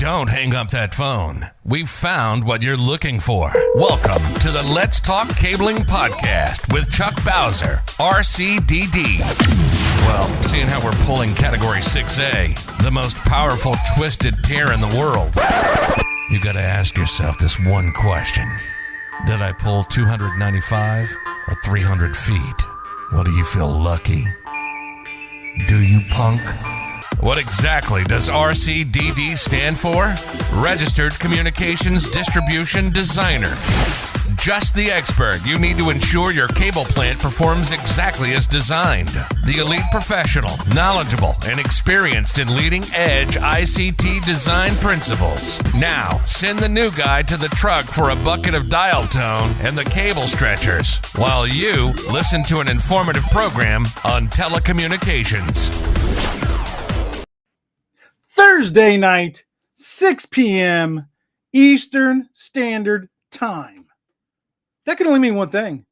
Don't hang up that phone. We've found what you're looking for. Welcome to the Let's Talk Cabling Podcast with Chuck Bowser, RCDD. Well, seeing how we're pulling Category 6A, the most powerful twisted pair in the world, you gotta ask yourself this one question. Did I pull 295 or 300 feet? Well, do you feel lucky? Do you, punk? What exactly does RCDD stand for? Registered Communications Distribution Designer. Just the expert you need to ensure your cable plant performs exactly as designed. The elite professional, knowledgeable, and experienced in leading-edge ICT design principles. Now, send the new guy to the truck for a bucket of dial tone and the cable stretchers, while you listen to an informative program on telecommunications. Thursday night, 6 p.m. Eastern Standard Time. That can only mean one thing.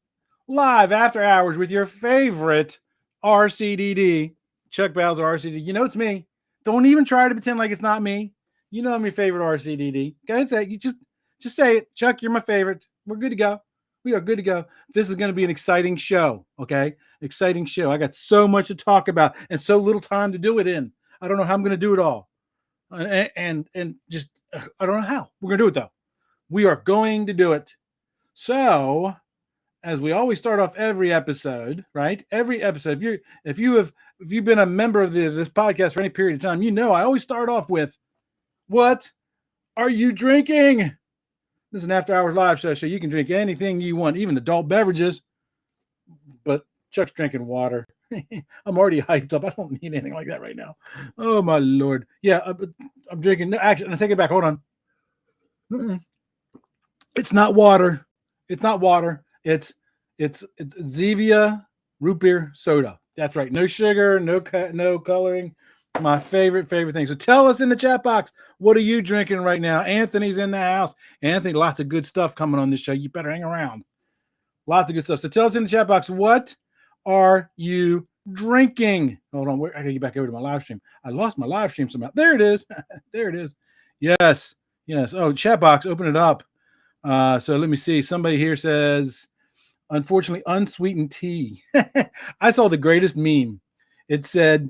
Live after hours with your favorite RCDD, Chuck Bowser RCDD. You know it's me. Don't even try to pretend like it's not me. You know I'm your favorite RCDD. Guys, you just say it. Chuck, you're my favorite. We're good to go. We are good to go. This is going to be an exciting show, okay? Exciting show. I got so much to talk about and so little time to do it in. I don't know how I'm going to do it all. And just, I don't know how. We're going to do it, though. We are going to do it. So, as we always start off every episode, right? Every episode. If you've been a member of this podcast for any period of time, you know I always start off with, what are you drinking? This is an after hours live show, so you can drink anything you want, even adult beverages. But Chuck's drinking water. I'm already hyped up. I don't need anything like that right now. Oh my Lord. Yeah, I'm drinking. No, actually, I take it back. Hold on. It's not water. It's not water. It's Zevia root beer soda. That's right. No sugar, no coloring. My favorite thing. So tell us in the chat box, what are you drinking right now? Anthony's in the house. Anthony, lots of good stuff coming on this show. You better hang around. Lots of good stuff. So tell us in the chat box, what are you drinking? Hold on. I got to get back over to my live stream. I lost my live stream somehow. There it is. There it is. Yes. Oh, chat box. Open it up. So let me see. Somebody here says, unfortunately, unsweetened tea. I saw the greatest meme. It said,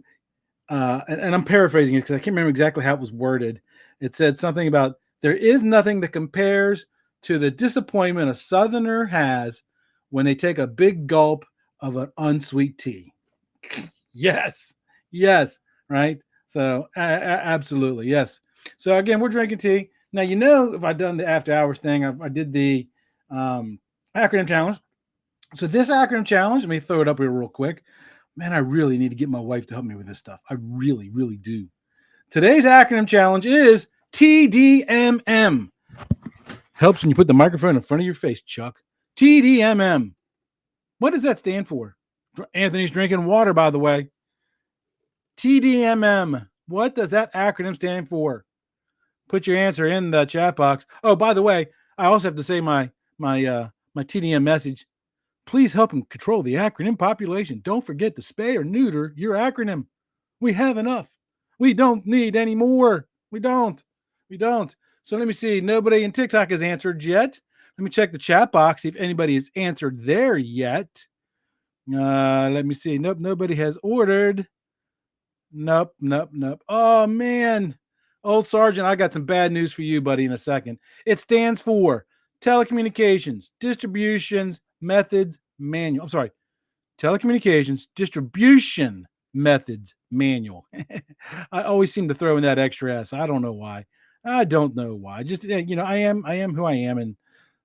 and I'm paraphrasing it because I can't remember exactly how it was worded. It said something about, there is nothing that compares to the disappointment a Southerner has when they take a big gulp of an unsweet tea. Yes, right? So absolutely, yes. So again, we're drinking tea. Now, if I've done the after hours thing, I did the acronym challenge. So this acronym challenge, let me throw it up here real quick. Man, I really need to get my wife to help me with this stuff. I really, really do. Today's acronym challenge is TDMM. Helps when you put the microphone in front of your face, Chuck. TDMM. What does that stand for? Anthony's drinking water, by the way. TDMM. What does that acronym stand for? Put your answer in the chat box. Oh, by the way, I also have to say my TDM message. Please help him control the acronym population. Don't forget to spay or neuter your acronym. We have enough. We don't need any more. We don't. So let me see. Nobody in TikTok has answered yet. Let me check the chat box, see if anybody has answered there yet. Let me see. Nope, nobody has ordered. Nope. Oh, man. Old Sergeant, I got some bad news for you, buddy, in a second. It stands for Telecommunications Distributions Methods Manual. I'm sorry. Telecommunications Distribution Methods Manual. I always seem to throw in that extra S. I don't know why. Just, I am who I am, and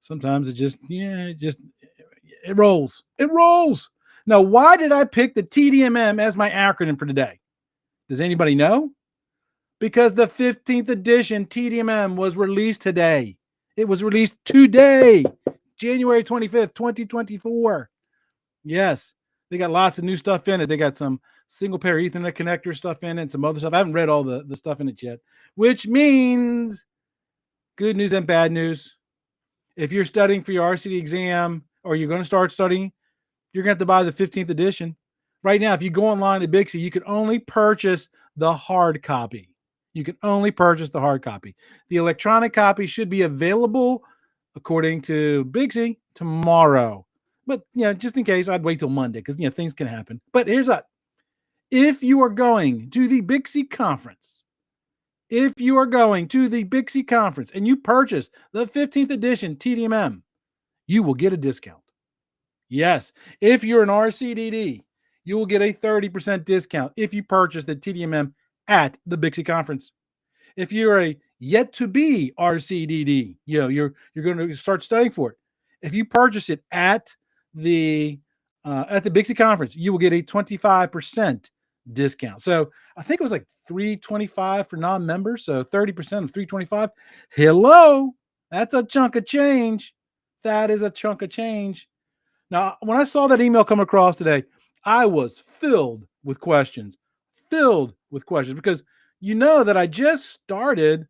sometimes it rolls. It rolls. Now, why did I pick the TDMM as my acronym for today? Does anybody know? Because the 15th edition TDMM was released today. It was released today, January 25th, 2024. Yes, they got lots of new stuff in it. They got some single pair Ethernet connector stuff in it and some other stuff. I haven't read all the stuff in it yet, which means good news and bad news. If you're studying for your RCD exam or you're going to start studying, you're going to have to buy the 15th edition. Right now, if you go online to Bixby, you can only purchase the hard copy. You can only purchase the hard copy. The electronic copy should be available, according to Bixby, tomorrow. But just in case, I'd wait till Monday because things can happen. But here's that: if you are going to the Bixby conference, and you purchase the 15th edition tdmm, you will get a discount. Yes, if you're an RCDD, you will get a 30% discount if you purchase the tdmm at the Bixby conference. If you're a yet to be RCDD, you're going to start studying for it. If you purchase it at the Bixby conference, you will get a 25% discount. So I think it was like $325 for non-members. So 30% of $325. Hello, that's a chunk of change. That is a chunk of change. Now, when I saw that email come across today, I was filled with questions because that I just started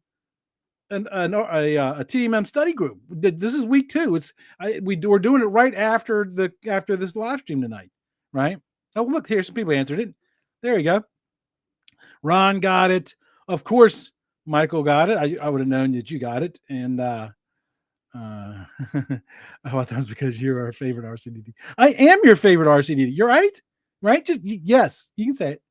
a TDMM study group. This is week 2. We're doing it right after this live stream tonight, right? Oh, look, here, some people answered it. There you go. Ron got it. Of course, Michael got it. I would have known that you got it. And I thought that was because you're our favorite RCDD. I am your favorite RCDD. You're right? Right? Just yes, you can say it.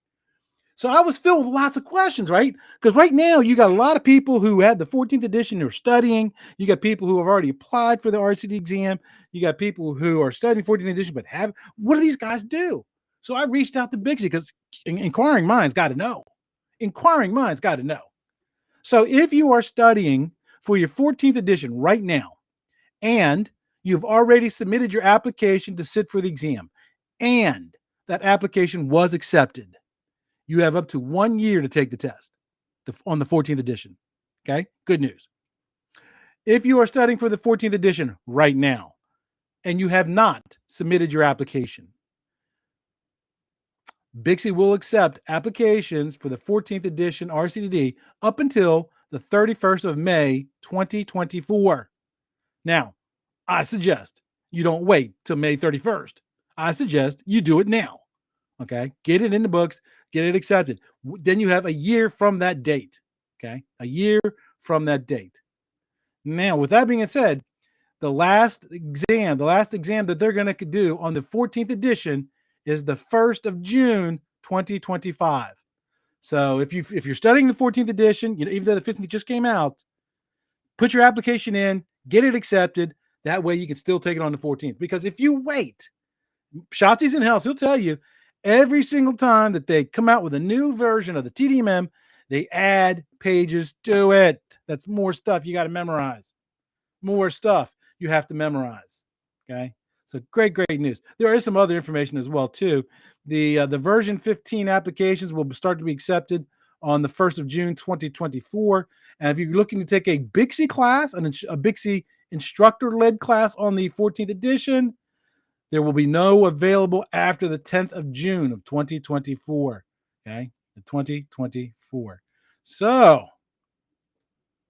So I was filled with lots of questions, right? Because right now you got a lot of people who had the 14th edition who are studying. You got people who have already applied for the RCD exam. You got people who are studying 14th edition but have. What do these guys do? So I reached out to Bixby because inquiring minds got to know. So if you are studying for your 14th edition right now, and you've already submitted your application to sit for the exam, and that application was accepted, you have up to 1 year to take the test on the 14th edition. Okay, good news. If you are studying for the 14th edition right now, and you have not submitted your application, Bixby will accept applications for the 14th edition RCDD up until the 31st of May, 2024. Now, I suggest you don't wait till May 31st. I suggest you do it now. Okay, get it in the books, get it accepted. Then you have a year from that date. Okay, a year from that date. Now, with that being said, the last exam that they're going to do on the 14th edition is the 1st of June, 2025. So if you're studying the 14th edition, even though the 15th just came out, put your application in, get it accepted. That way you can still take it on the 14th. Because if you wait, Shotzi's in house, he'll tell you every single time that they come out with a new version of the tdmm, they add pages to it. That's more stuff you got to memorize. More stuff you have to memorize. Okay. So great news. There is some other information as well too. The version 15 applications will start to be accepted on the 1st of June, 2024. And if you're looking to take a Bixby class, a Bixby instructor-led class on the 14th edition, there will be no available after the 10th of June of 2024. Okay, the 2024. So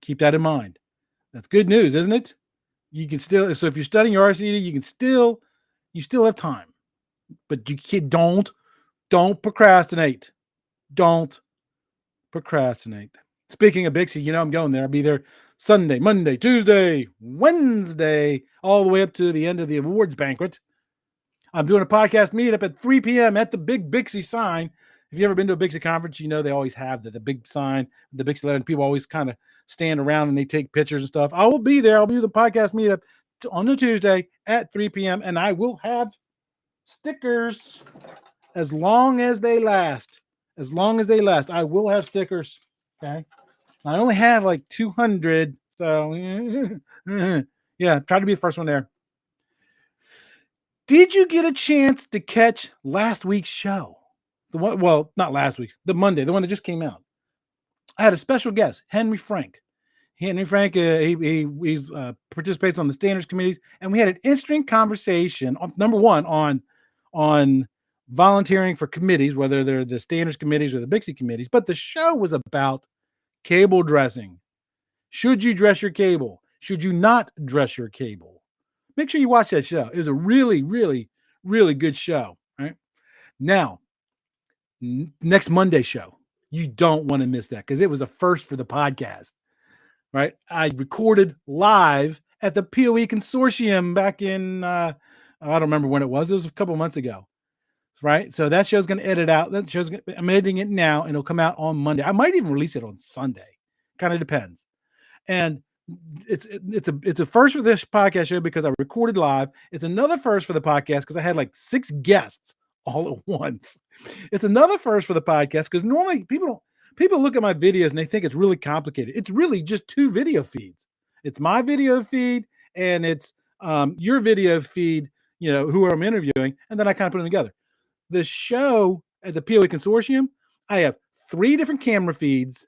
keep that in mind. That's good news, isn't it? You can still, so if you're studying your RCD, you still have time. But don't procrastinate. Don't procrastinate. Speaking of Bixby, I'm going there. I'll be there Sunday, Monday, Tuesday, Wednesday, all the way up to the end of the awards banquet. I'm doing a podcast meetup at 3 p.m. at the big Bixby sign. If you've ever been to a Bixby conference, they always have the big sign, the Bixby letter, and people always kind of stand around and they take pictures and stuff. I will be there. I'll be at the podcast meetup on the Tuesday at 3 p.m. and I will have stickers as long as they last. As long as they last, I will have stickers. Okay. I only have like 200. So yeah, try to be the first one there. Did you get a chance to catch last week's show? Not last week's, the Monday, the one that just came out. I had a special guest, Henry Frank. Henry Frank, he participates on the standards committees, and we had an interesting conversation. Number one, on volunteering for committees, whether they're the standards committees or the Bixby committees. But the show was about cable dressing. Should you dress your cable? Should you not dress your cable? Make sure you watch that show. It was a really, really, really good show. Right now, next Monday show. You don't want to miss that because it was a first for the podcast, right? I recorded live at the POE Consortium back in, I don't remember when it was. It was a couple months ago, right? So that show's going to edit out. I'm editing it now, and it'll come out on Monday. I might even release it on Sunday. Kind of depends. And it's a first for this podcast show because I recorded live. It's another first for the podcast because I had like 6 guests all at once. It's another first for the podcast because normally people look at my videos and they think it's really complicated. It's really just 2 video feeds. It's my video feed and it's your video feed, who I'm interviewing, and then I kind of put them together. The show at the POE Consortium, I have 3 different camera feeds,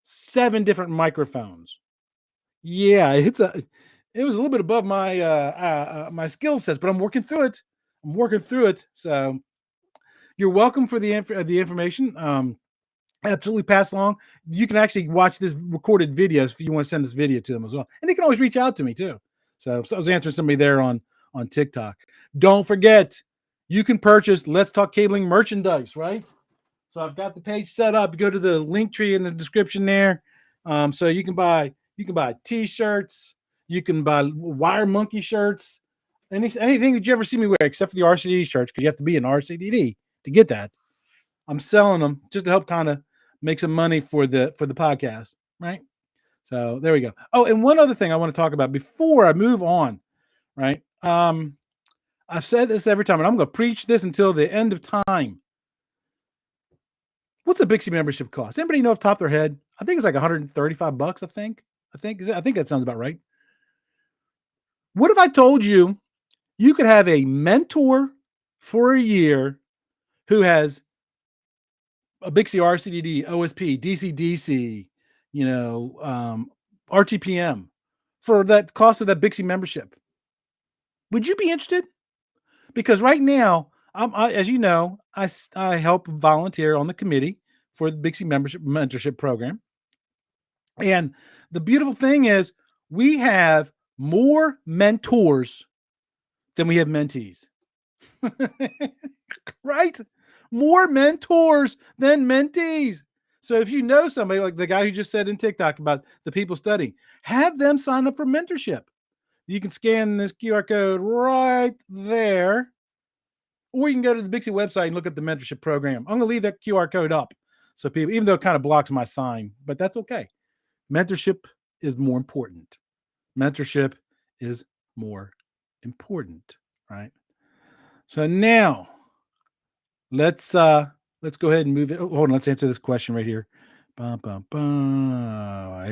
7 different microphones. Yeah, it was a little bit above my my skill sets, but I'm working through it. So you're welcome for the information. Absolutely pass along. You can actually watch this recorded video if you want to send this video to them as well. And they can always reach out to me too. So I was answering somebody there on TikTok. Don't forget, you can purchase Let's Talk Cabling merchandise, right? So I've got the page set up. Go to the link tree in the description there. So you can buy t-shirts, you can buy Wire Monkey shirts, anything that you ever see me wear except for the RCDD shirts, because you have to be an RCDD to get that. I'm selling them just to help kind of make some money for the podcast, right? So there we go. Oh, and one other thing I want to talk about before I move on, right? I've said this every time, and I'm going to preach this until the end of time. What's a Bixie membership cost? Anybody know off the top of their head? I think it's like $135. I think that sounds about right. What if I told you you could have a mentor for a year who has a Bixie RCDD, OSP, DC-DC, RTPM for that cost of that Bixie membership? Would you be interested? Because right now, as you know, I help volunteer on the committee for the Bixie mentorship program. And the beautiful thing is we have more mentors than we have mentees. Right? More mentors than mentees. So if you know somebody like the guy who just said in TikTok about the people studying, have them sign up for mentorship. You can scan this QR code right there, or you can go to the Bixie website and look at the mentorship program. I'm going to leave that QR code up so people, even though it kind of blocks my sign, but that's okay. Mentorship is more important. Mentorship is more important, right? So now let's go ahead and move it. Oh, hold on, let's answer this question right here. Here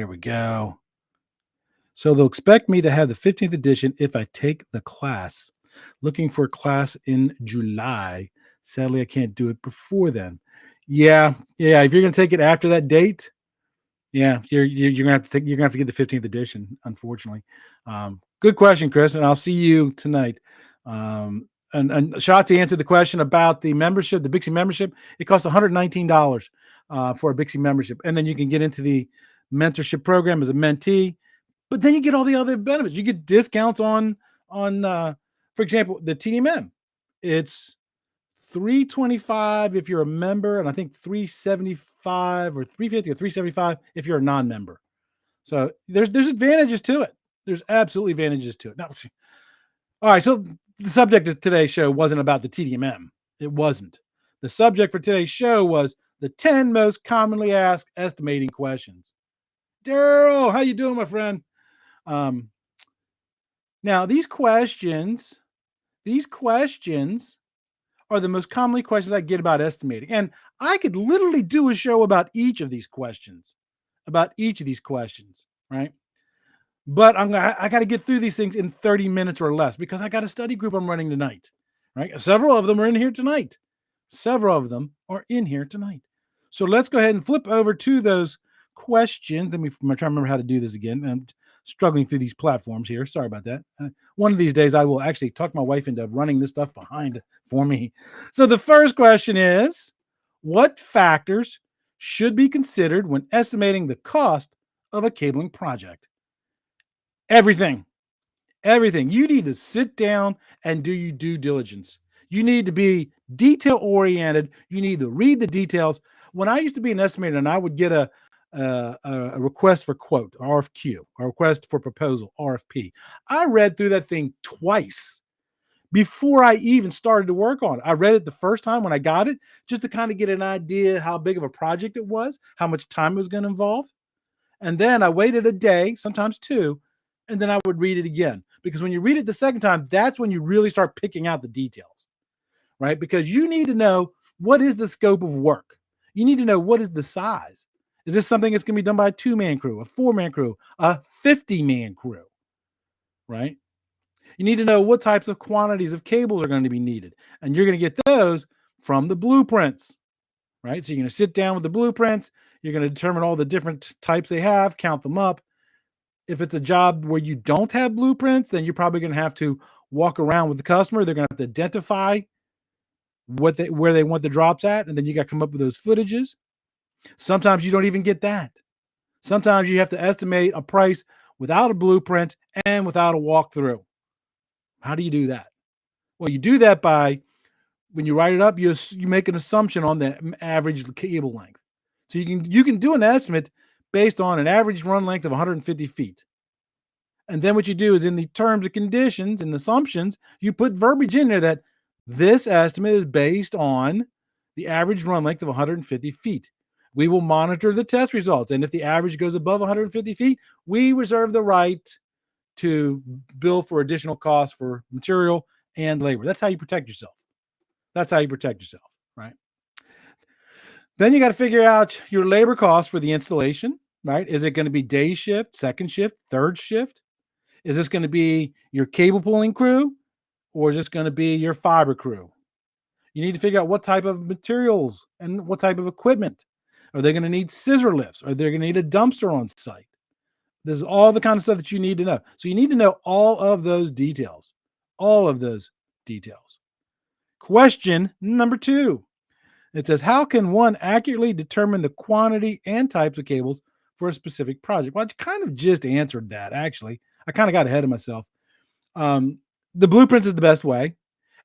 we go. So they'll expect me to have the 15th edition if I take the class. Looking for a class in July. Sadly, I can't do it before then. Yeah. If you're going to take it after that date, yeah, you're gonna have to get the 15th edition. Unfortunately, good question, Chris, and I'll see you tonight. And Shotzi answered the question about the membership, the Bixie membership. It costs $119 for a Bixie membership, and then you can get into the mentorship program as a mentee. But then you get all the other benefits. You get discounts on for example, the tdmm. It's $325 if you're a member, and I think $375 or $350 or $375 if you're a non-member. So there's advantages to it. There's absolutely advantages to it. Now, all right. So the subject of today's show wasn't about the tdmm. It wasn't. The subject for today's show was the 10 most commonly asked estimating questions. Daryl, how you doing, my friend? Now these questions are the most commonly questions I get about estimating. And I could literally do a show about each of these questions, right? But I got to get through these things in 30 minutes or less because I got a study group I'm running tonight, right? Several of them are in here tonight. So let's go ahead and flip over to those questions. I'm trying to remember how to do this again. I'm struggling through these platforms here. Sorry about that. One of these days, I will actually talk my wife into running this stuff behind for me. So the first question is, what factors should be considered when estimating the cost of a cabling project? Everything. You need to sit down and do your due diligence. You need to be detail oriented. You need to read the details. When I used to be an estimator and I would get a request for quote, RFQ, a request for proposal, RFP, I read through that thing twice before I even started to work on it. I read it the first time when I got it, just to kind of get an idea how big of a project it was, how much time it was going to involve. And then I waited a day, sometimes two, and then I would read it again. Because when you read it the second time, that's when you really start picking out the details, right? Because you need to know, what is the scope of work? You need to know, what is the size? Is this something that's going to be done by a 2-man crew, a 4-man crew, a 50-man crew, right? You need to know what types of quantities of cables are going to be needed. And you're going to get those from the blueprints, right? So you're going to sit down with the blueprints. You're going to determine all the different types they have, count them up. If it's a job where you don't have blueprints, then you're probably going to have to walk around with the customer. They're going to have to identify where they want the drops at, and then you got to come up with those footages. Sometimes you don't even get that. Sometimes you have to estimate a price without a blueprint and without a walkthrough. How do you do that? Well, you do that by, when you write it up, you make an assumption on the average cable length. So you can do an estimate based on an average run length of 150 feet. And then what you do is, in the terms and conditions and assumptions, you put verbiage in there that this estimate is based on the average run length of 150 feet. We will monitor the test results. And if the average goes above 150 feet, we reserve the right to bill for additional costs for material and labor. That's how you protect yourself. That's how you protect yourself, right? Then you got to figure out your labor costs for the installation, right? Is it going to be day shift, second shift, third shift? Is this going to be your cable pulling crew, or is this going to be your fiber crew? You need to figure out what type of materials and what type of equipment. Are they going to need scissor lifts? Are they going to need a dumpster on site? This is all the kind of stuff that you need to know. So you need to know all of those details. All of those details. Question number 2. It says, how can one accurately determine the quantity and types of cables for a specific project? Well, I kind of just answered that, actually. I kind of got ahead of myself. The blueprints is the best way.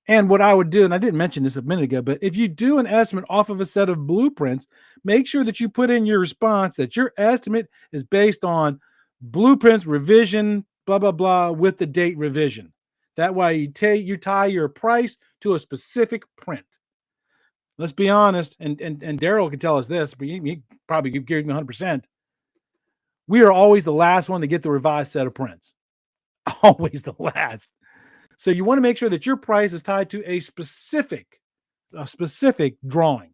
And what I would do, and I didn't mention this a minute ago, but if you do an estimate off of a set of blueprints, make sure that you put in your response that your estimate is based on blueprints revision, blah, blah, blah, with the date revision. That way you tie your price to a specific print. Let's be honest, and Daryl can tell us this, but he probably give me 100%. We are always the last one to get the revised set of prints. Always the last. So you want to make sure that your price is tied to a specific drawing.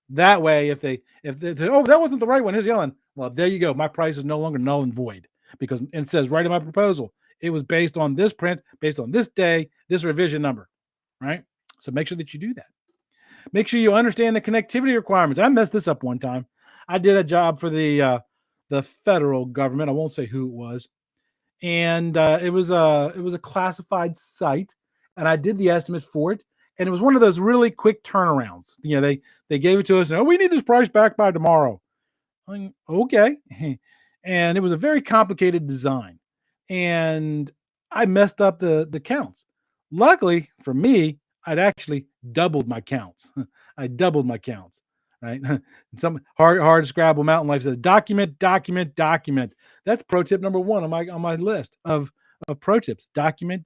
That way, if they say, oh, that wasn't the right one, here's the other one. Well, there you go. My price is no longer null and void, because it says right in my proposal, it was based on this print, based on this day, this revision number, right? So make sure that you do that. Make sure you understand the connectivity requirements. I messed this up one time. I did a job for the federal government. I won't say who it was. And it was a classified site, and I did the estimate for it. And it was one of those really quick turnarounds. You know, they gave it to us, and, oh, we need this price back by tomorrow. I mean, okay. And it was a very complicated design. And I messed up the counts. Luckily for me, I'd actually doubled my counts. I doubled my counts, right? Some hard Scrabble Mountain Life says document. That's pro tip number 1 on my list of pro tips. Document.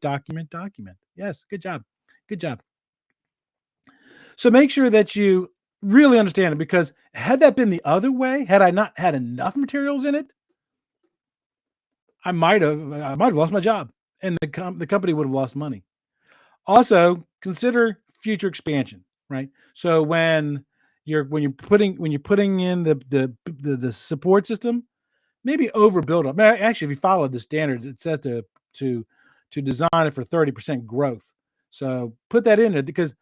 Yes, good job. So make sure that you really understand it, because had that been the other way, had I not had enough materials in it, I might have lost my job, and the company would have lost money. Also, consider future expansion, right? So when you're putting in the support system, maybe overbuild it. Actually, if you follow the standards, it says to design it for 30% growth. So put that in there, because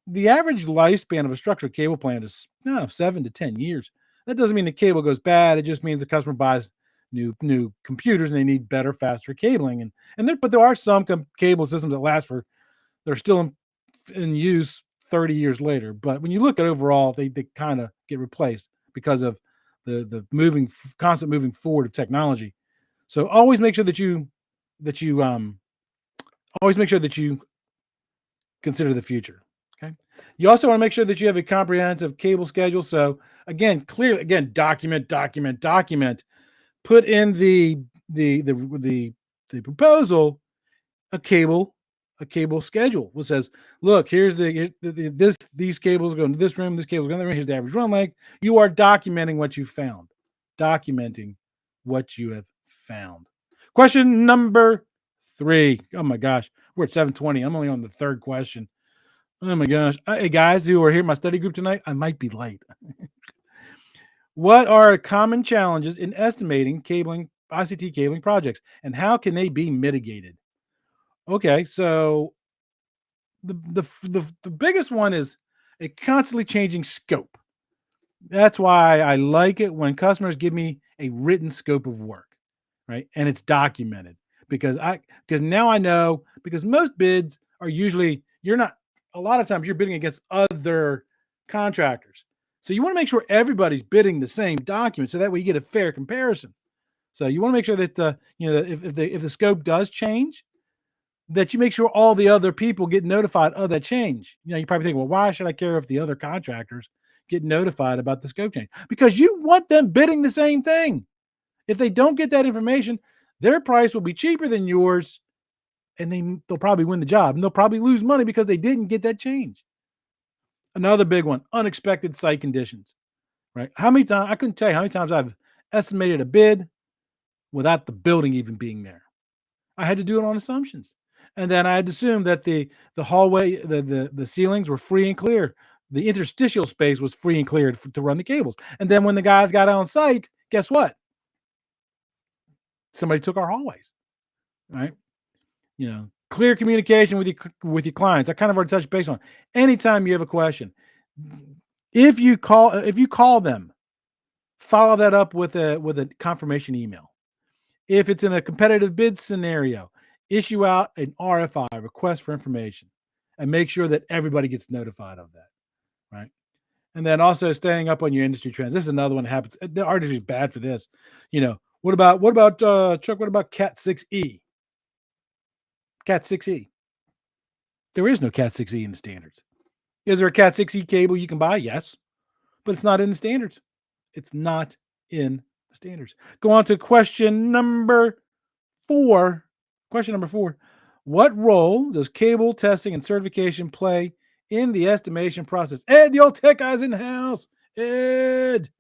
the average lifespan of a structured cable plant is 7 to 10 years. That doesn't mean the cable goes bad. It just means the customer buys new computers and they need better, faster cabling. But there are some cable systems that last for, they're still in use 30 years later. But when you look at overall, they kind of get replaced because of the constant moving forward of technology. So always make sure that you consider the future. Okay. You also want to make sure that you have a comprehensive cable schedule. So again, clearly, again, document. Put in the proposal a cable schedule, which says, look, here's these cables go into this room, this cable's going to the room, here's the average run length. You are documenting what you found. Documenting what you have found. Question number 3. Oh my gosh, we're at 7:20. I'm only on the third question. Oh my gosh. Hey guys who are here in my study group tonight, I might be late. What are common challenges in estimating ICT cabling projects, and how can they be mitigated? Okay, so the biggest one is a constantly changing scope. That's why I like it when customers give me a written scope of work, right? And it's documented because now I know, because most bids are usually, a lot of times you're bidding against other contractors. So you want to make sure everybody's bidding the same document so that way you get a fair comparison. So you want to make sure that if the scope does change, that you make sure all the other people get notified of that change. You probably think, well, why should I care if the other contractors get notified about the scope change? Because you want them bidding the same thing. If they don't get that information, their price will be cheaper than yours, and they'll probably win the job, and they'll probably lose money because they didn't get that change. Another big one, unexpected site conditions, right? How many times, I couldn't tell you how many times I've estimated a bid without the building even being there. I had to do it on assumptions. And then I had to assume that the hallway, the ceilings were free and clear. The interstitial space was free and clear to run the cables. And then when the guys got on site, guess what? Somebody took our hallways, right? Clear communication with your clients. I kind of already touched base on. Anytime you have a question, if you call them, follow that up with a confirmation email. If it's in a competitive bid scenario, issue out an RFI, request for information, and make sure that everybody gets notified of that, right? And then also staying up on your industry trends. This is another one that happens. The industry is bad for this. What about Chuck? What about Cat 6E? Cat 6E. There is no Cat 6E in the standards. Is there a Cat 6E cable you can buy? Yes, but it's not in the standards. It's not in the standards. Go on to question number 4. Question number 4. What role does cable testing and certification play in the estimation process? Ed, the old tech guy's in the house. Ed.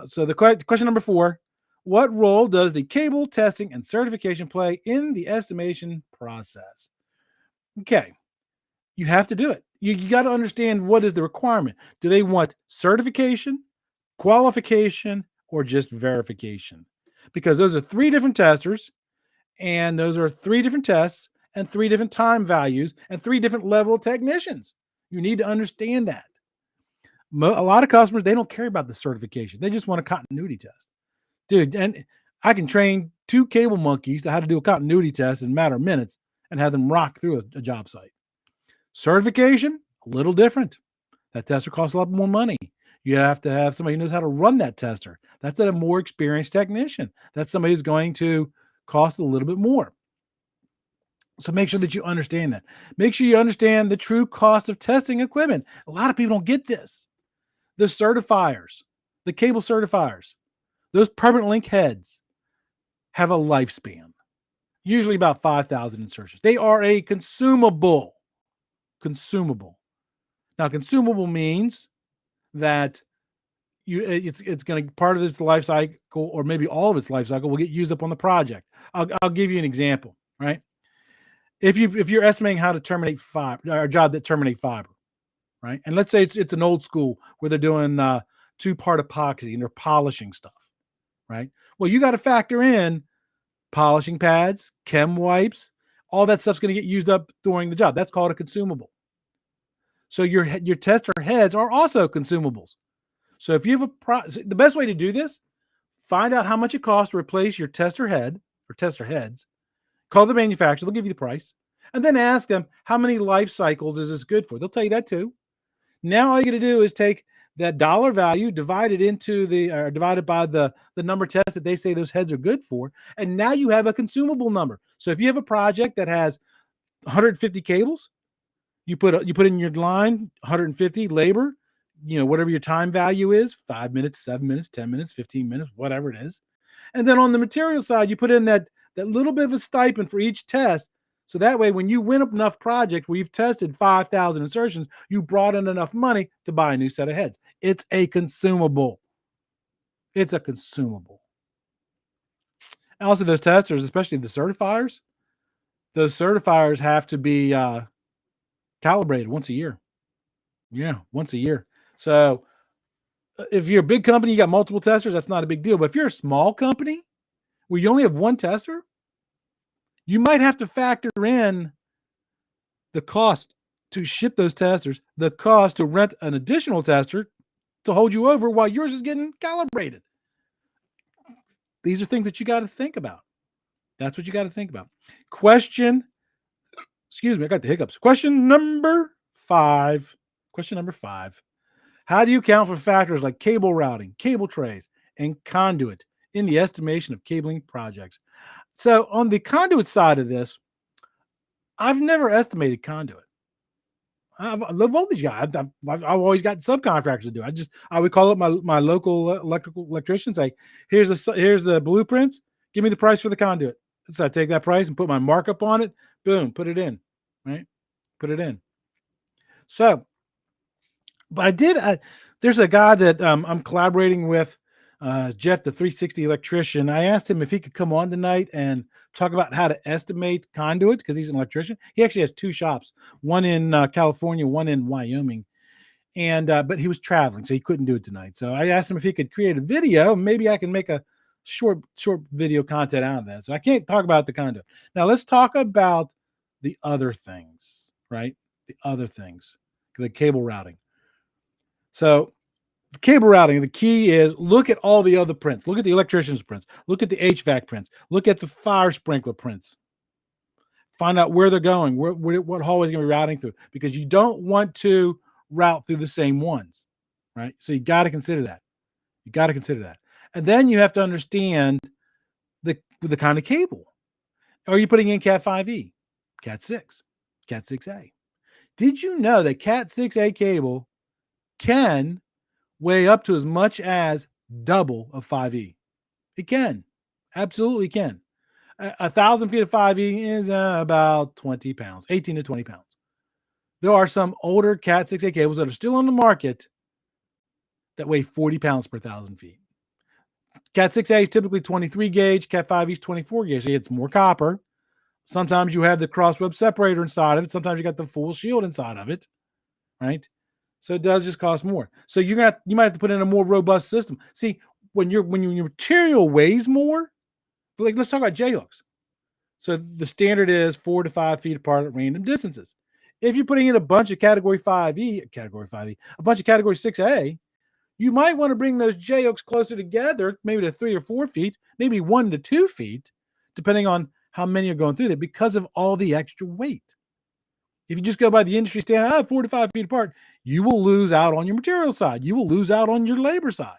So the question number 4. What role does the cable testing and certification play in the estimation process? Okay. You have to do it. You got to understand, what is the requirement. Do they want certification, qualification, or just verification? Because those are 3 different testers, and those are 3 different tests, and 3 different time values, and 3 different level of technicians. You need to understand that. A lot of customers, they don't care about the certification. They just want a continuity test. Dude, and I can train 2 cable monkeys to how to do a continuity test in a matter of minutes and have them rock through a job site. Certification, a little different. That tester costs a lot more money. You have to have somebody who knows how to run that tester. That's a more experienced technician. That's somebody who's going to cost a little bit more. So make sure that you understand that. Make sure you understand the true cost of testing equipment. A lot of people don't get this. The certifiers, the cable certifiers, those permanent link heads have a lifespan, usually about 5,000 insertions. They are a consumable. Now, consumable means that it's going to, part of its life cycle, or maybe all of its life cycle, will get used up on the project. I'll give you an example, right? If you're estimating how to terminate fiber, or a job that terminate fiber, right? And let's say it's an old school where they're doing 2-part epoxy and they're polishing stuff, right? Well, you got to factor in polishing pads, chem wipes, all that stuff's going to get used up during the job. That's called a consumable. So your tester heads are also consumables. So if you have the best way to do this, find out how much it costs to replace your tester head or tester heads. Call the manufacturer, they'll give you the price, and then ask them, how many life cycles is this good for? They'll tell you that too. Now all you got to do is take that dollar value, divided by the number of tests that they say those heads are good for, and now you have a consumable number. So if you have a project that has 150 cables, You put in your line 150 labor, whatever your time value is, 5 minutes, 7 minutes, 10 minutes, 15 minutes, whatever it is. And then on the material side, you put in that little bit of a stipend for each test. So that way, when you win up enough project where you've tested 5,000 insertions, you brought in enough money to buy a new set of heads. It's a consumable. It's a consumable. And also, those testers, especially the certifiers, those certifiers have to be calibrated once a year. Yeah, once a year. So if you're a big company, you got multiple testers, that's not a big deal. But if you're a small company where you only have one tester, you might have to factor in the cost to ship those testers, the cost to rent an additional tester to hold you over while yours is getting calibrated. These are things that you got to think about. That's what you got to think about. Excuse me, I got the hiccups. Question number 5. How do you account for factors like cable routing, cable trays, and conduit in the estimation of cabling projects? So on the conduit side of this, I've never estimated conduit. I love all these guys. I've always got subcontractors to do. I would call up my local electricians. Like, here's the blueprints. Give me the price for the conduit. So I take that price and put my markup on it. Boom, put it in. Right, put it in. So, but there's a guy that I'm collaborating with, Jeff, the 360 electrician. I asked him if he could come on tonight and talk about how to estimate conduit because he's an electrician. He actually has 2 shops, one in California, one in Wyoming. And but he was traveling, so he couldn't do it tonight. So I asked him if he could create a video. Maybe I can make a short video content out of that. So I can't talk about the conduit. Now let's talk about the other things, right? The other things, the cable routing. So the cable routing, the key is look at all the other prints. Look at the electrician's prints. Look at the HVAC prints. Look at the fire sprinkler prints. Find out where they're going, what hallway is going to be routing through, because you don't want to route through the same ones, right? So you got to consider that. And then you have to understand the kind of cable. Are you putting in Cat 5e, Cat 6, Cat 6a? Did you know that Cat 6a cable can weigh up to as much as double of 5e? It can. Absolutely can. 1,000 feet of 5e is about 20 pounds, 18 to 20 pounds. There are some older Cat 6a cables that are still on the market that weigh 40 pounds per 1,000 feet. Cat 6a is typically 23 gauge. Cat 5e is 24 gauge. It's more copper. Sometimes you have the crossweb separator inside of it. Sometimes you got the full shield inside of it, right? So it does just cost more. So you might have to put in a more robust system. See, when your material weighs more, like let's talk about J-hooks. So the standard is 4 to 5 feet apart at random distances. If you're putting in a bunch of category 5e, a bunch of category 6a, you might want to bring those J-hooks closer together, maybe to 3 or 4 feet, maybe 1 to 2 feet, depending on how many are going through there, because of all the extra weight. If you just go by the industry standard, 4 to 5 feet apart, you will lose out on your material side. You will lose out on your labor side,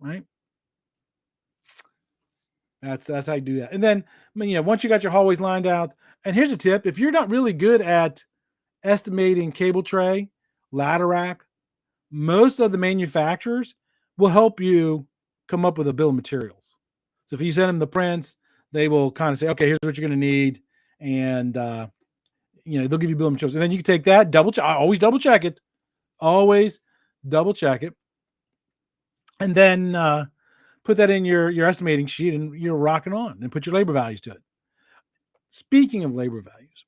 right? That's how you do that. And then, once you got your hallways lined out, and here's a tip: if you're not really good at estimating cable tray, ladder rack, most of the manufacturers will help you come up with a bill of materials. So if you send them the prints, they will kind of say, okay, here's what you're going to need, and they'll give you bill of materials, and then you can take that, always double check it, and then put that in your estimating sheet, and you're rocking on, and put your labor values to it. Speaking of labor values,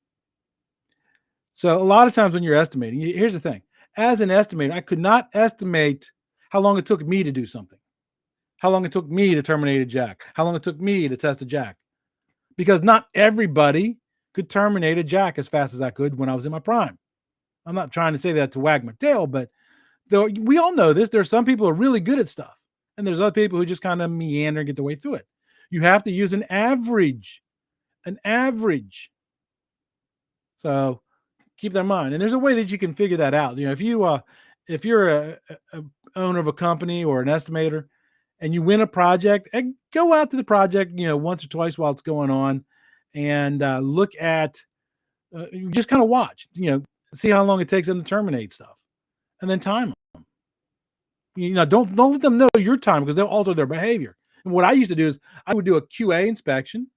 so a lot of times when you're estimating, here's the thing: as an estimator, I could not estimate how long it took me to do something, how long it took me to terminate a jack, how long it took me to test a jack, because not everybody could terminate a jack as fast as I could when I was in my prime. I'm not trying to say that to wag my tail, but though we all know this, there's some people who are really good at stuff, and there's other people who just kind of meander and get their way through it. You have to use an average. So keep that in mind. And there's a way that you can figure that out. If you're a owner of a company or an estimator and you win a project, and go out to the project, once or twice while it's going on, and look at You just kind of watch, see how long it takes them to terminate stuff, and then time them. Don't let them know your time because they'll alter their behavior. And what I used to do is I would do a QA inspection,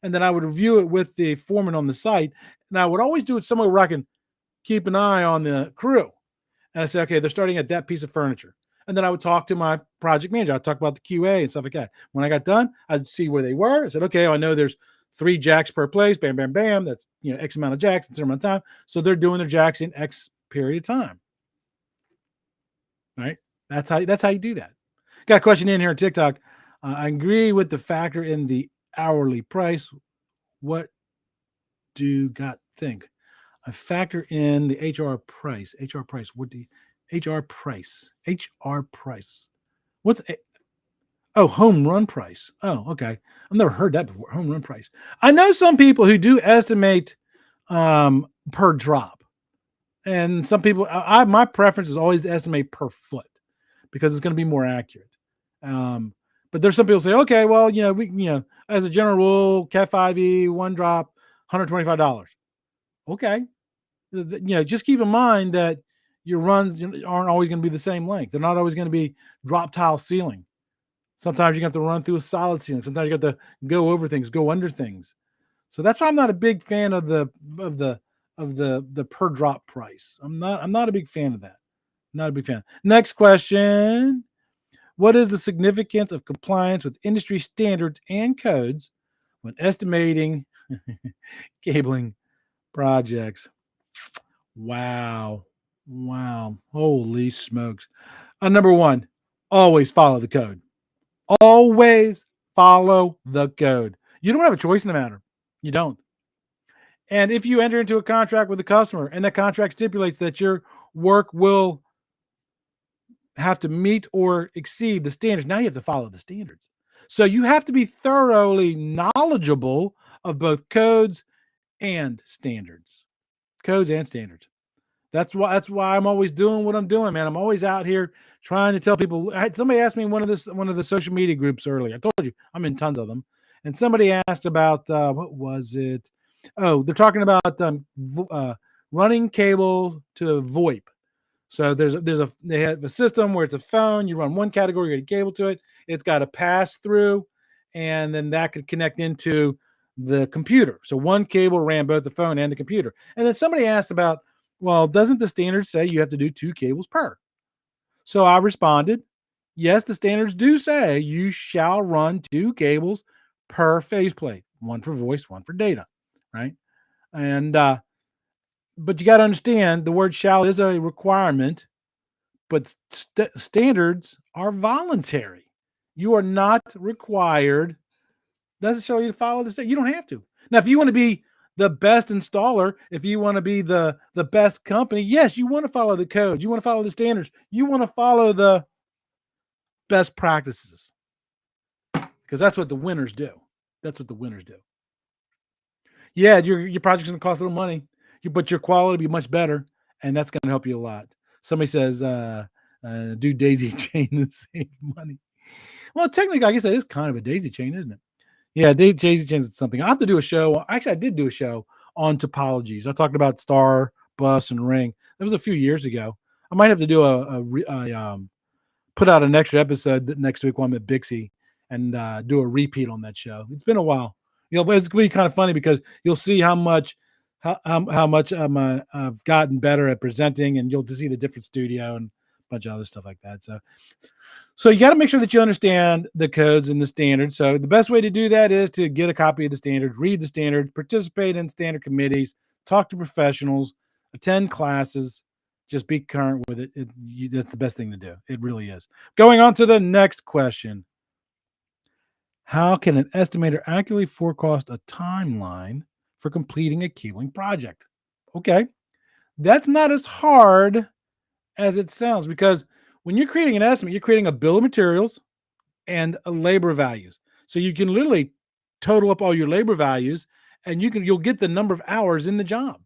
and then I would review it with the foreman on the site, and I would always do it somewhere where I can keep an eye on the crew. And I say, okay, they're starting at that piece of furniture. And then I would talk to my project manager. I'd talk about the QA and stuff like that. When I got done, I'd see where they were. I said, okay, I know there's 3 jacks per place. Bam, bam, bam. That's X amount of jacks in a certain amount of time. So they're doing their jacks in X period of time. Right? That's how you do that. Got a question in here on TikTok. I agree with the factor in the hourly price. What do you got think? I factor in the HR price. HR price. What do you, HR price? HR price. What's home run price? Oh, okay. I've never heard that before. Home run price. I know some people who do estimate per drop, and some people. My preference is always to estimate per foot because it's going to be more accurate. But there's some people say, okay, well, as a general rule, Cat 5e, one drop, $125. Okay. Just keep in mind that your runs aren't always going to be the same length. They're not always going to be drop tile ceiling. Sometimes you have to run through a solid ceiling. Sometimes you have to go over things, go under things. So that's why I'm not a big fan of the per drop price. I'm not a big fan of that. Not a big fan. Next question. What is the significance of compliance with industry standards and codes when estimating cabling projects? Wow. Holy smokes. Number 1, always follow the code. Always follow the code. You don't have a choice in the matter. You don't. And if you enter into a contract with a customer and that contract stipulates that your work will have to meet or exceed the standards, now you have to follow the standards. So you have to be thoroughly knowledgeable of both codes and standards. Codes and standards. That's why I'm always doing what I'm doing, man. I'm always out here trying to tell people. Somebody asked me in one of the social media groups earlier. I told you I'm in tons of them, and somebody asked about what was it? Oh, they're talking about running cable to VoIP. So they have a system where it's a phone. You run one category, you get a cable to it. It's got a pass through, and then that could connect into the computer. So one cable ran both the phone and the computer. And then somebody asked about, well, doesn't the standard say you have to do 2 cables per? So I responded, yes, the standards do say you shall run 2 cables per faceplate, one for voice, one for data, right? And but you got to understand the word shall is a requirement, but standards are voluntary. You are not required necessarily to follow the standard. You don't have to. Now, if you want to be the best installer, if you want to be the best company, yes, you want to follow the code. You want to follow the standards. You want to follow the best practices because that's what the winners do. Yeah, your project's going to cost a little money, but your quality will be much better, and that's going to help you a lot. Somebody says, do daisy chain to save money. Well, technically, I guess that is kind of a daisy chain, isn't it? Yeah, daisy chains is something. I have to do a show. Actually, I did do a show on topologies. I talked about star, bus, and ring. That was a few years ago. I might have to do put out an extra episode next week while I'm at Bixie and do a repeat on that show. It's been a while. But it's going to be kind of funny because you'll see how much I've gotten better at presenting, and you'll see the different studio and a bunch of other stuff like that. So you got to make sure that you understand the codes and the standards. So the best way to do that is to get a copy of the standards, read the standards, participate in standard committees, talk to professionals, attend classes, just be current with it. That's the best thing to do. It really is. Going on to the next question. How can an estimator accurately forecast a timeline for completing a cabling project? Okay. That's not as hard as it sounds because when you're creating an estimate, you're creating a bill of materials and a labor values. So you can literally total up all your labor values and you'll get the number of hours in the job.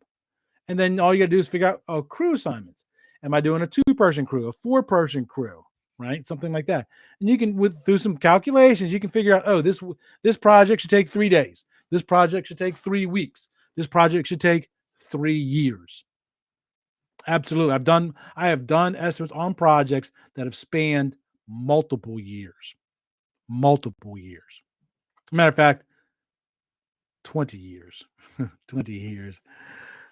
And then all you got to do is figure out crew assignments. Am I doing a 2-person crew, a 4-person crew, right? Something like that. And you can, through some calculations, you can figure out, this project should take 3 days. This project should take 3 weeks. This project should take 3 years. Absolutely. I have done estimates on projects that have spanned multiple years. Multiple years. Matter of fact, 20 years. 20 years.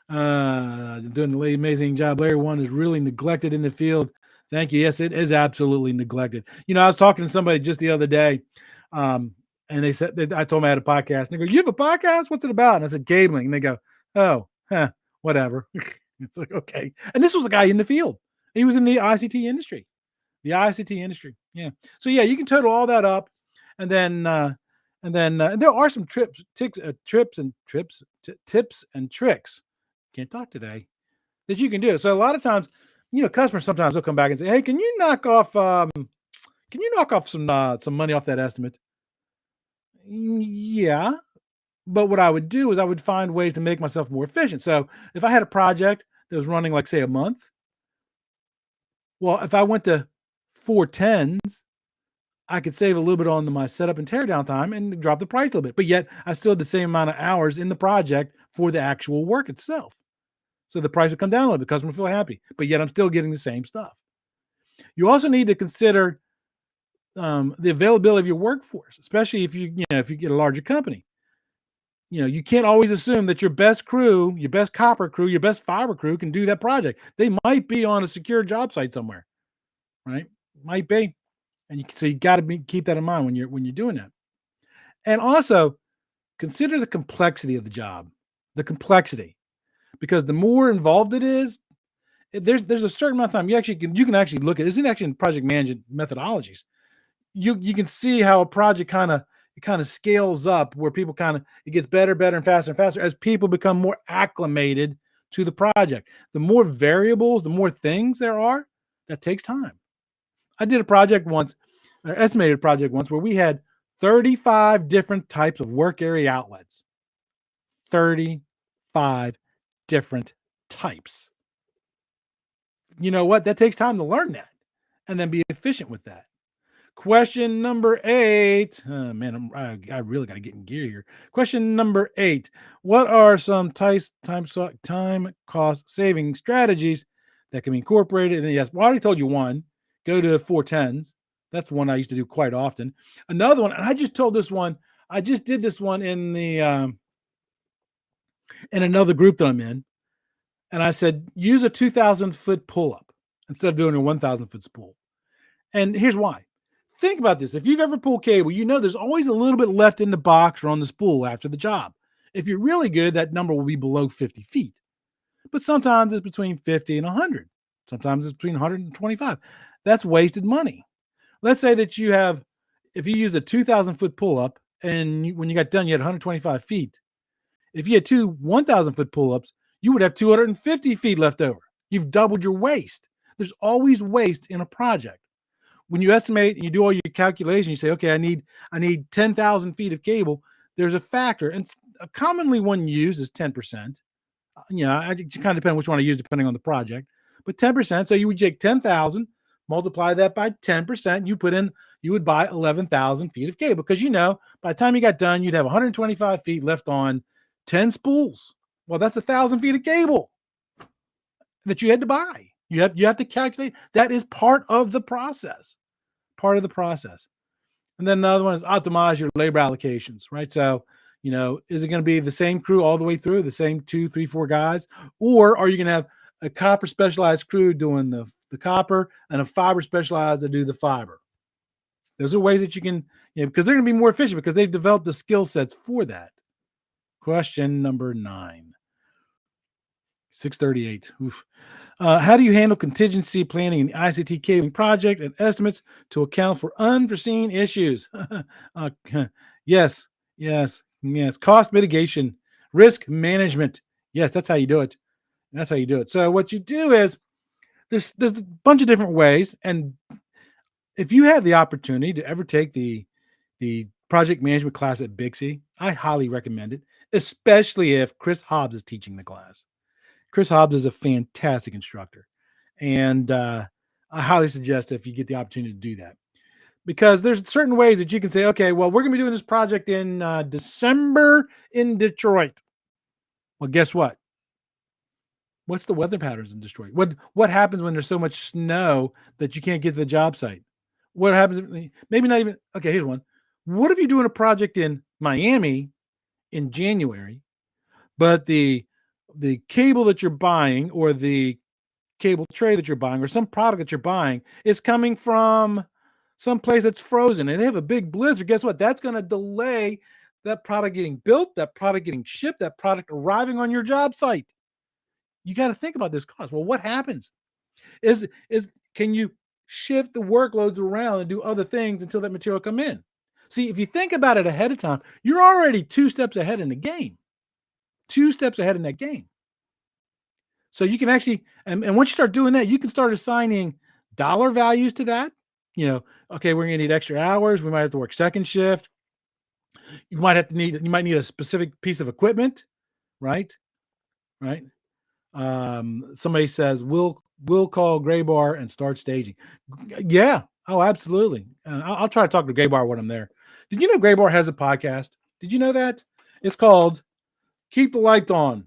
Doing an amazing job. Layer one is really neglected in the field. Thank you. Yes, it is absolutely neglected. I was talking to somebody just the other day, and they said, I told them I had a podcast. And they go, "You have a podcast? What's it about?" And I said, "Cabling." And they go, "Oh, whatever." It's like, okay. And this was a guy in the field. He was in the ICT industry. The ICT industry. Yeah. So yeah, you can total all that up, and then there are some tips and tricks. Can't talk today. That you can do. So a lot of times, customers sometimes will come back and say, "Hey, can you knock off some money off that estimate?" Yeah. But what I would do is I would find ways to make myself more efficient. So if I had a project that was running like say a month, well, if I went to 4/10s, I could save a little bit on my setup and teardown time and drop the price a little bit. But yet I still had the same amount of hours in the project for the actual work itself. So the price would come down a little bit. The customer will feel happy, but yet I'm still getting the same stuff. You also need to consider the availability of your workforce, especially if if you get a larger company. You can't always assume that your best crew, your best copper crew, your best fiber crew can do that project. They might be on a secure job site somewhere, right? Might be, and so you got to keep that in mind when you're doing that. And also consider the complexity of the job, the complexity, because the more involved it is, there's a certain amount of time you can actually look at. It's actually in project management methodologies. You can see how a project kind of scales up where people it gets better, and faster as people become more acclimated to the project. The more variables, the more things there are, that takes time. I did a project once, or estimated a project once, where we had 35 different types of work area outlets. 35 different types. You know what? That takes time to learn that and then be efficient with that. Question number 8. Oh, man, I really got to get in gear here. Question number 8. What are some time cost saving strategies that can be incorporated? And then, yes, well, I already told you one. Go to 4/10s. That's one I used to do quite often. Another one, and I just told this one. I just did this one in another group that I'm in. And I said, use a 2,000-foot pull-up instead of doing a 1,000-foot spool. And here's why. Think about this. If you've ever pulled cable, there's always a little bit left in the box or on the spool after the job. If you're really good, that number will be below 50 feet. But sometimes it's between 50 and 100. Sometimes it's between 125. That's wasted money. Let's say that if you used a 2,000-foot pull-up and when you got done, you had 125 feet. If you had two 1,000-foot pull-ups, you would have 250 feet left over. You've doubled your waste. There's always waste in a project. When you estimate and you do all your calculations, you say, okay, I need 10,000 feet of cable. There's a factor, and commonly one used is 10%. It kind of depends which one I use depending on the project, but 10%. So you would take 10,000, multiply that by 10%. You would buy 11,000 feet of cable because by the time you got done, you'd have 125 feet left on 10 spools. Well, that's 1,000 feet of cable that you had to buy. You have to calculate. That is part of the process. Part of the process. And then another one is optimize your labor allocations, right? So, is it going to be the same crew all the way through, the same 2, 3, 4 guys? Or are you going to have a copper specialized crew doing the copper and a fiber specialized to do the fiber? Those are ways that you can, because they're going to be more efficient because they've developed the skill sets for that. Question number 9. 638. Oof. How do you handle contingency planning in the ICT cabling project and estimates to account for unforeseen issues? Yes. Cost mitigation, risk management. Yes, that's how you do it. So what you do is there's a bunch of different ways. And if you have the opportunity to ever take the project management class at Bixie, I highly recommend it, especially if Chris Hobbs is teaching the class. Chris Hobbs is a fantastic instructor, and I highly suggest if you get the opportunity to do that, because there's certain ways that you can say, okay, well, we're going to be doing this project in December in Detroit. Well, guess what? What's the weather patterns in Detroit? What happens when there's so much snow that you can't get to the job site? What happens? Maybe not even. Okay, here's one. What if you're doing a project in Miami in January, but the cable that you're buying, or the cable tray that you're buying, or some product that you're buying, is coming from some place that's frozen and they have a big blizzard? Guess what? That's going to delay that product getting built, that product getting shipped, that product arriving on your job site. You got to think about this cost. Well, what happens? Is can you shift the workloads around and do other things until that material come in? See, if you think about it ahead of time, you're already 2 steps ahead in the game. 2 steps ahead in that game. So you can actually, and once you start doing that, you can start assigning dollar values to that. Okay, we're gonna need extra hours. We might have to work second shift. You might need a specific piece of equipment, right? Right. Somebody says we'll call Gray Bar and start staging. Yeah. Oh, absolutely. I'll try to talk to Gray Bar when I'm there. Did you know Gray Bar has a podcast? Did you know that? It's called Keep the Light On.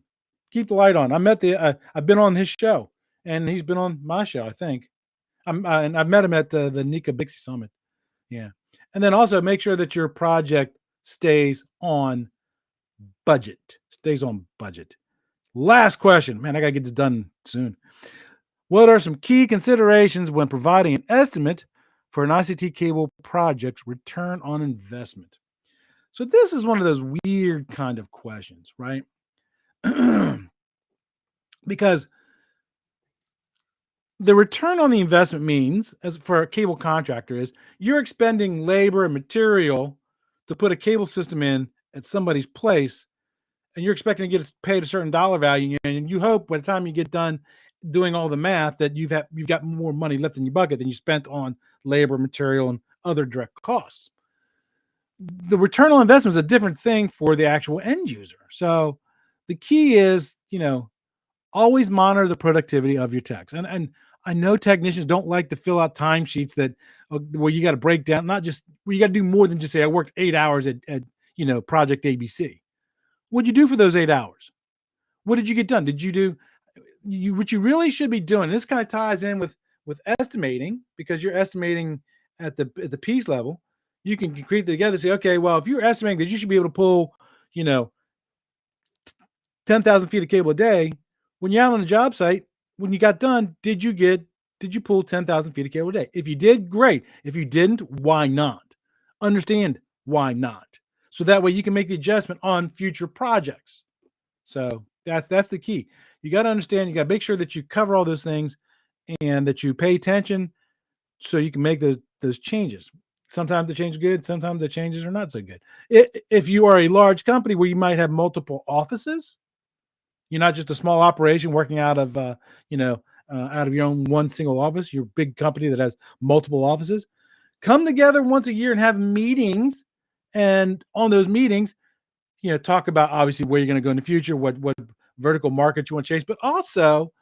Keep the Light On. I've been on his show, and he's been on my show, I think. And I've met him at the Nika Bixie Summit. Yeah. And then also make sure that your project stays on budget. Stays on budget. Last question. Man, I got to get this done soon. What are some key considerations when providing an estimate for an ICT cable project's return on investment? So this is one of those weird kind of questions, right? Because the return on the investment means, as for a cable contractor, is you're expending labor and material to put a cable system in at somebody's place, and you're expecting to get paid a certain dollar value, and you hope by the time you get done doing all the math that you've got more money left in your bucket than you spent on labor, material, and other direct costs. The return on investment is a different thing for the actual end user. So the key is, always monitor the productivity of your techs. And I know technicians don't like to fill out timesheets where you got to break down, not just where you got to do more than just say, I worked 8 hours at project ABC. What'd you do for those 8 hours? What did you get done? Did you do what you really should be doing? This kind of ties in with estimating, because you're estimating at the piece level. You can create together and say, okay, well, if you're estimating that you should be able to pull, 10,000 feet of cable a day, when you're out on the job site, when you got done, did you pull 10,000 feet of cable a day? If you did, great. If you didn't, why not? Understand why not. So that way you can make the adjustment on future projects. So that's the key. You got to understand, you got to make sure that you cover all those things and that you pay attention so you can make those changes. Sometimes the change is good. Sometimes the changes are not so good. If you are a large company where you might have multiple offices, you're not just a small operation working out of, out of your own one single office. You're a big company that has multiple offices. Come together once a year and have meetings. And on those meetings, talk about obviously where you're going to go in the future, what vertical market you want to chase, but also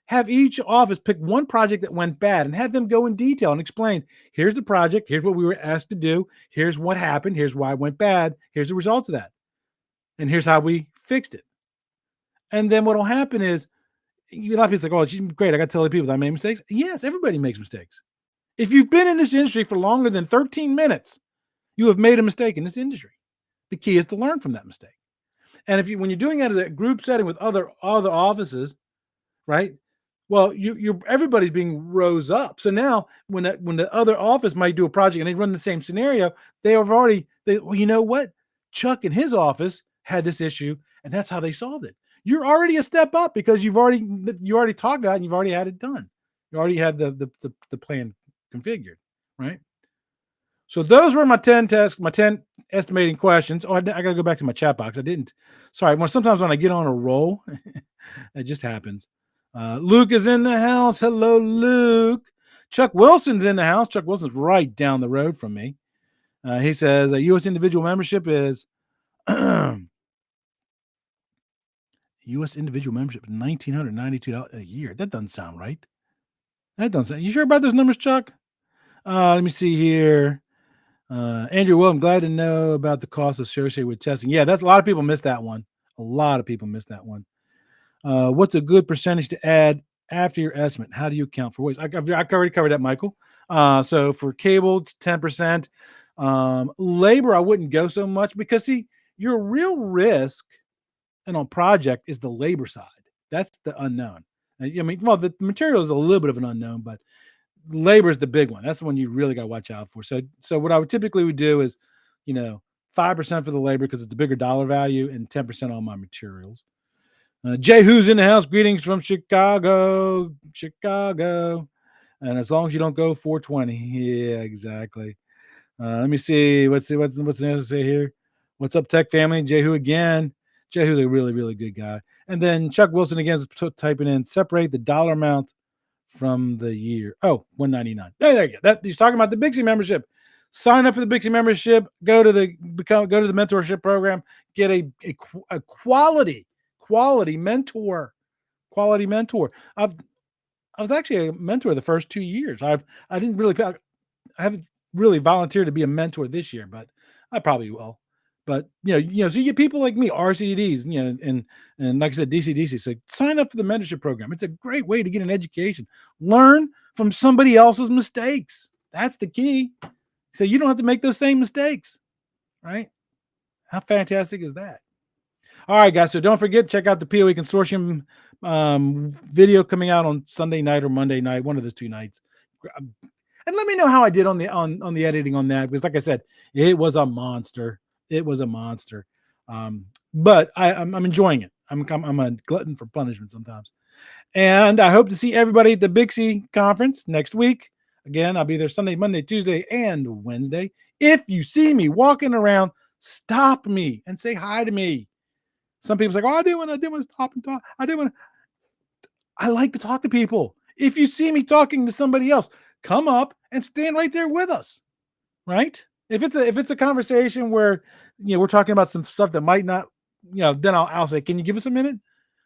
have each office pick one project that went bad and have them go in detail and explain, here's the project, here's what we were asked to do, here's what happened, here's why it went bad, here's the results of that, and here's how we fixed it. And then what will happen is, a lot of people say, oh, great, I got to tell the people that I made mistakes. Yes, everybody makes mistakes. If you've been in this industry for longer than 13 minutes, you have made a mistake in this industry. The key is to learn from that mistake. And when you're doing that as a group setting with other offices, right? Well, everybody's being rose up. So now when the other office might do a project and they run the same scenario, well, you know what? Chuck in his office had this issue, and that's how they solved it. You're already a step up because you already talked about it and you've already had it done. You already have the plan configured, right? So those were my 10 estimating questions. Oh, I got to go back to my chat box. I didn't. Sorry. Sometimes when I get on a roll, it just happens. Luke is in the house. Hello, Luke. Chuck Wilson's in the house. Chuck Wilson's right down the road from me. He says a U.S. individual membership is U.S. individual membership is $1,992 a year. That doesn't sound right. You sure about those numbers, Chuck? Let me see here. Andrew, well, I'm glad to know about the cost associated with testing. Yeah, that's a lot of people miss that one. What's a good percentage to add after your estimate? How do you account for waste? I already covered that, Michael. So for cable, it's 10%. Labor, I wouldn't go so much because, see, your real risk and on project is the labor side. That's the unknown. I mean, well, the material is a little bit of an unknown, but labor is the big one. That's the one you really got to watch out for. So what I would typically do is, 5% for the labor because it's a bigger dollar value, and 10% on my materials. Jay, who's in the house? Greetings from Chicago. And as long as you don't go 420, yeah, exactly. Let me see. What's the next to say here? What's up, Tech Family? Jehu again. Jehu's a really, really good guy. And then Chuck Wilson again is typing in, separate the dollar amount from the year. Oh, $199. There you go. He's talking about the Bixie membership. Sign up for the Bixie membership. Go to the mentorship program. Get a quality mentor. Quality mentor. I was actually a mentor the first 2 years. I haven't really volunteered to be a mentor this year, but I probably will. But so you get people like me, RCDs, and like I said, DC. So sign up for the mentorship program. It's a great way to get an education. Learn from somebody else's mistakes. That's the key. So you don't have to make those same mistakes, right? How fantastic is that? All right, guys. So don't forget, check out the POE Consortium video coming out on Sunday night or Monday night, one of those 2 nights. And let me know how I did on the editing on that, because like I said, it was a monster. It was a monster. But I'm enjoying it. I'm a glutton for punishment sometimes. And I hope to see everybody at the Bixie conference next week. Again, I'll be there Sunday, Monday, Tuesday, and Wednesday. If you see me walking around, stop me and say hi to me. Some people say, "Oh, I didn't want to stop and talk. I like to talk to people. If you see me talking to somebody else, come up and stand right there with us, right? If it's a conversation where we're talking about some stuff that might not, then I'll say, can you give us a minute?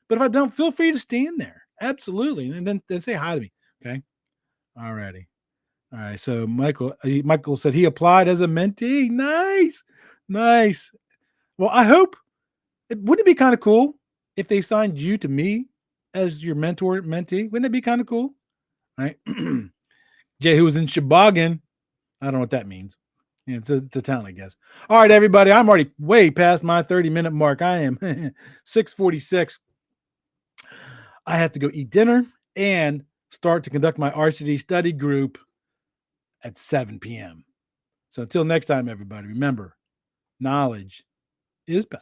But if I don't, feel free to stand there, absolutely, and then say hi to me. Okay, all righty, all right. So Michael said he applied as a mentee. Nice. Well, I hope. Wouldn't it be kind of cool if they signed you to me as your mentee? Wouldn't it be kind of cool? Right. Jay, who was in Sheboygan. I don't know what that means. Yeah, it's a town, I guess. All right, everybody. I'm already way past my 30-minute mark. I am 6:46. I have to go eat dinner and start to conduct my RCD study group at 7 p.m. So until next time, everybody, remember, knowledge is power.